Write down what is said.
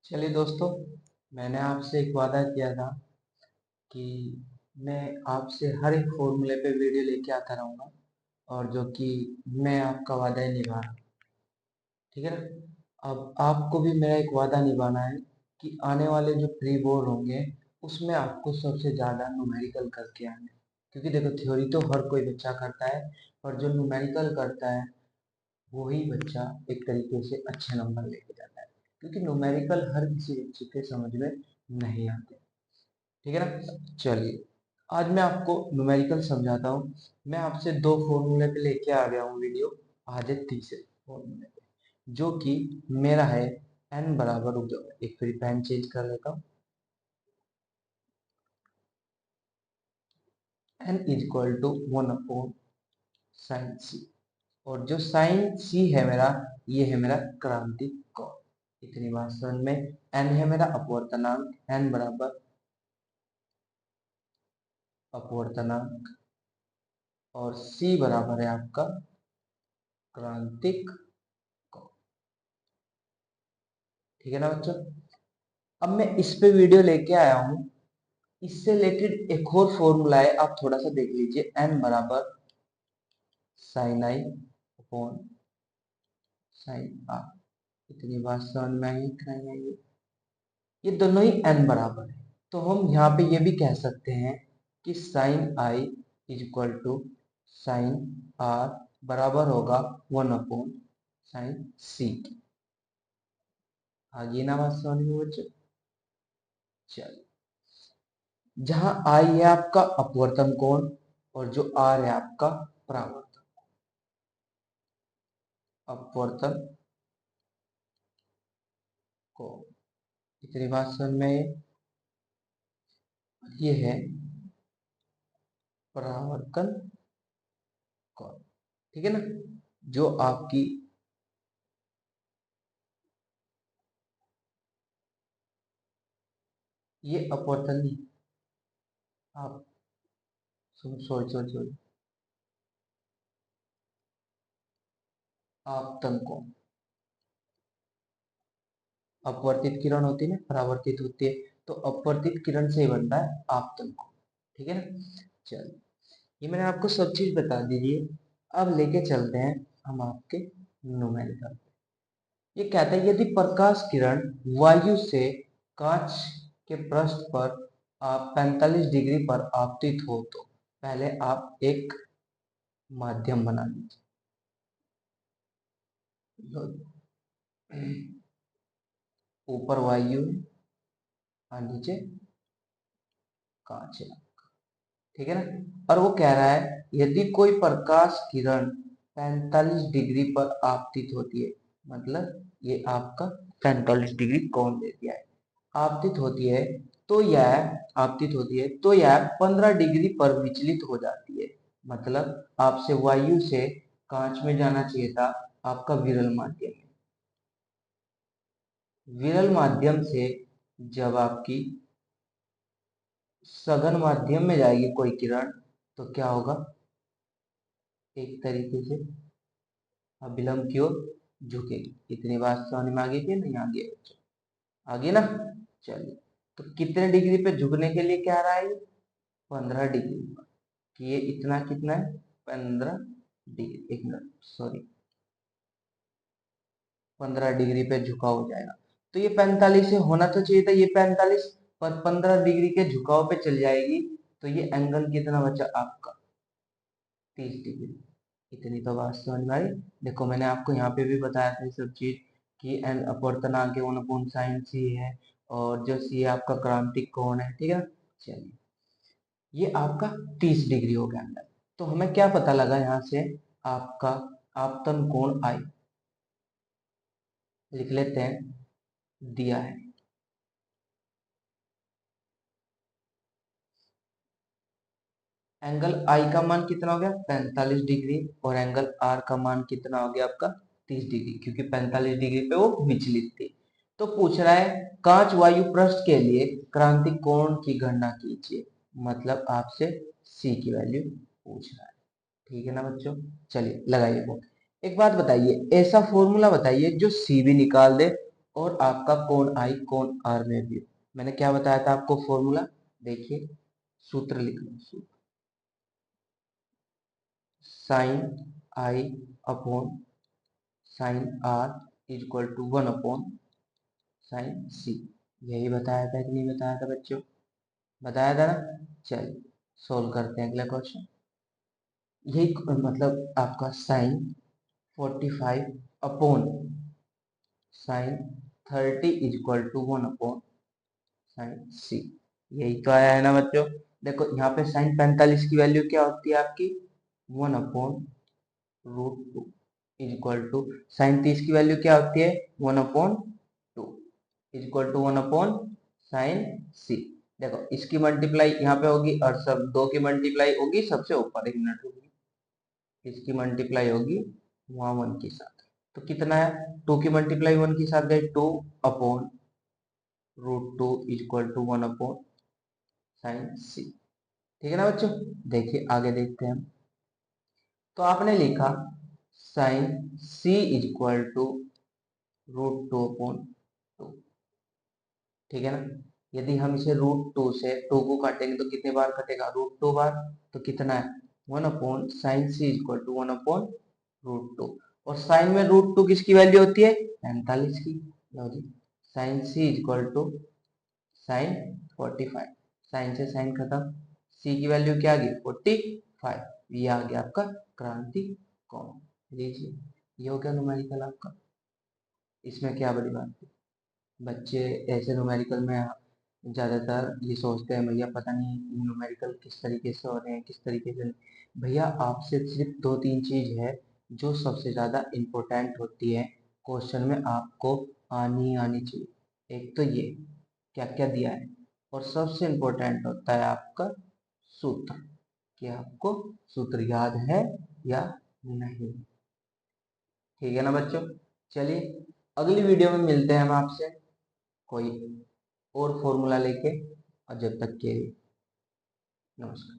चलिए दोस्तों, मैंने आपसे एक वादा किया था कि मैं आपसे हर एक फॉर्मूले पे वीडियो लेके आता रहूँगा और जो कि मैं आपका वादा ही निभा रहा हूँ। ठीक है ना। अब आपको भी मेरा एक वादा निभाना है कि आने वाले जो प्री बोर्ड होंगे उसमें आपको सबसे ज़्यादा न्यूमेरिकल करके आना है। क्योंकि देखो, थ्योरी तो हर कोई बच्चा करता है, पर जो न्यूमेरिकल करता है वही बच्चा एक तरीके से अच्छे नंबर लेके जाता है। क्योंकि न्यूमेरिकल हर किसी बच्चे के समझ में नहीं आते। ठीक है ना। चलिए, आज मैं आपको न्यूमेरिकल समझाता हूँ। मैं आपसे दो फॉर्मूले पे लेके आ गया हूँ वीडियो। आज है तीसरे फॉर्मूले पे, जो कि मेरा है n बराबर, रुक जाओ एक फिर पेन चेंज कर लेता हूँ। n is equal to 1 upon sine C. और जो साइन सी है मेरा, ये है मेरा क्रांतिक कोण। इतनी बात समझ में। n है मेरा अपवर्तनांक, n बराबर अपवर्तनांक, और c बराबर है आपका क्रांतिक कोण। ठीक है ना बच्चों। अब मैं इस पे वीडियो लेके आया हूँ। इससे रिलेटेड एक और फॉर्मूला है, आप थोड़ा सा देख लीजिए। n बराबर साइन आई अपॉन साइन आर। इतनी बात समझ में आई कि नहीं आई? ये दोनों ही n बराबर है, तो हम यहाँ पे ये भी कह सकते हैं कि sine i is equal to sine r बराबर होगा 1 अपॉन साइन सी। आगे ना बात समझ में बच्चों। चलिए, जहां आई है आपका अपवर्तन कोण और जो आर है आपका परावर्तन अपवर्तन कोण। इतनी बात समझ में। ये है परावर्तन कोण। ठीक है ना। जो आपकी ये अपवर्तन नहीं, आप सॉरी सॉरी सॉरी, आपतन कोण। अपवर्तित किरण होती है ना, परावर्तित होती है, तो अपवर्तित किरण से ही बनता है आपतन कोण। ठीक है ना। चलिए, ये मैंने आपको सब चीज बता दीजिए। अब लेके चलते हैं हम आपके न्यूमेरिकल। ये कहता है, यदि प्रकाश किरण वायु से कांच के पृष्ठ पर आप 45 डिग्री पर आपतित हो, तो पहले आप एक माध्यम बना लीजिए। ऊपर वायु है और नीचे कांच है। ठीक है ना। और वो कह रहा है, यदि कोई प्रकाश किरण 45 डिग्री पर आपतित होती है, मतलब ये आपका 45 डिग्री कोण दे दिया है, आपतित होती है, तो यह आपतित होती है तो यह 15 डिग्री पर विचलित हो जाती है। मतलब आपसे वायु से कांच में जाना चाहिए था आपका विरल माध्यम में। विरल माध्यम से जब आपकी सघन माध्यम में जाएगी कोई किरण, तो क्या होगा, एक तरीके से अभिलंब की ओर झुकेगी। इतनी बात समझ में आ गई कि नहीं आ गई बच्चों? आगे ना। चलिए, तो कितने डिग्री पे झुकने के लिए क्या आ रहा है? 15 डिग्री पर। कि ये इतना कितना है? 15 डिग्री, एक मिनट सॉरी, 15 डिग्री पे झुकाव हो जाएगा। तो ये 45 से होना तो चाहिए था, ये 45 पर 15 डिग्री के झुकाव पे चल जाएगी, तो ये एंगल कितना बचा आपका? 30 डिग्री। इतनी तो बात समझ में आई। देखो, मैंने आपको यहाँ पे भी बताया था ये सब चीज कि एन अपवर्तनांक 1 अपॉन साइन सी है, और जो सी है आपका क्रांतिक कोण है। ठीक है। चलिए, ये आपका 30 डिग्री हो गया अंदर। तो हमें क्या पता लगा यहाँ से? आपका आपतन कोण आई, लिख लेते हैं, दिया है। एंगल आई का मान कितना हो गया? 45 डिग्री। और एंगल आर का मान कितना हो गया आपका? 30 डिग्री, क्योंकि 45 डिग्री पे वो विचलित थी। तो पूछ रहा है, कांच वायु पृष्ठ के लिए क्रांतिक कोण की गणना कीजिए। मतलब आपसे सी की वैल्यू पूछ रहा है। ठीक है ना बच्चों। चलिए लगाइए वो। एक बात बताइए, ऐसा फॉर्मूला बताइए जो सी भी निकाल दे और आपका कोण आई कोण आर में भी। मैंने क्या बताया था आपको फॉर्मूला, देखिए सूत्र लिख लो, सूत्र sine I upon sine R equal to 1 upon sine C. यही बताया था कि नहीं बताया था बच्चों, बताया था ना। चलिए सोल्व करते हैं अगला क्वेश्चन। यही मतलब आपका sine 45 upon sine 30 equal to 1 upon sine C. यही तो आया है ना बच्चों। देखो यहाँ पे साइन 45 की वैल्यू क्या होती है आपकी 1 upon root two equal to sine 30 की वैल्यू क्या होती है 1 upon two equal to 1 upon sine C. देखो इसकी मल्टीप्लाई यहाँ पे होगी और सब दो की मल्टीप्लाई होगी सबसे ऊपर, एक मिनट होगी, इसकी मल्टीप्लाई होगी वहां 1 के साथ। तो कितना है 2 की मल्टीप्लाई 1 के साथ गई 2 upon root two equal to 1 upon sine C. ठीक है ना बच्चों। देखिए आगे देखते हैं हम। तो आपने लिखा sine C equal to root two upon two. ठीक है ना। यदि हम इसे रूट टू से टू को काटेंगे तो कितने बार कटेगा रूट टू बार। तो कितना है 1 upon sine C equal to 1 upon root two. और साइन में रूट टू किसकी वैल्यू होती है 45 की। लो जी sine C equal to sine 45। Sine से साइन खत्म, सी की वैल्यू क्या आ गई 45। ये आ गया आपका क्रांति कोण। लीजिए ये हो गया न्यूमेरिकल आपका। इसमें क्या बड़ी बात है, बच्चे ऐसे न्यूमेरिकल में ज़्यादातर ये सोचते हैं भैया पता नहीं न्यूमेरिकल किस तरीके से हो रहे हैं किस तरीके से नहीं। भैया आपसे सिर्फ दो तीन चीज़ है जो सबसे ज़्यादा इम्पोर्टेंट होती है क्वेश्चन में, आपको आनी ही आनी चाहिए। एक तो ये क्या क्या दिया है, और सबसे इम्पोर्टेंट होता है आपका सूत्र, कि आपको सूत्र याद है या नहीं। ठीक है ना बच्चों। चलिए अगली वीडियो में मिलते हैं हम आपसे कोई और फॉर्मूला लेके, और जब तक के लिए नमस्कार।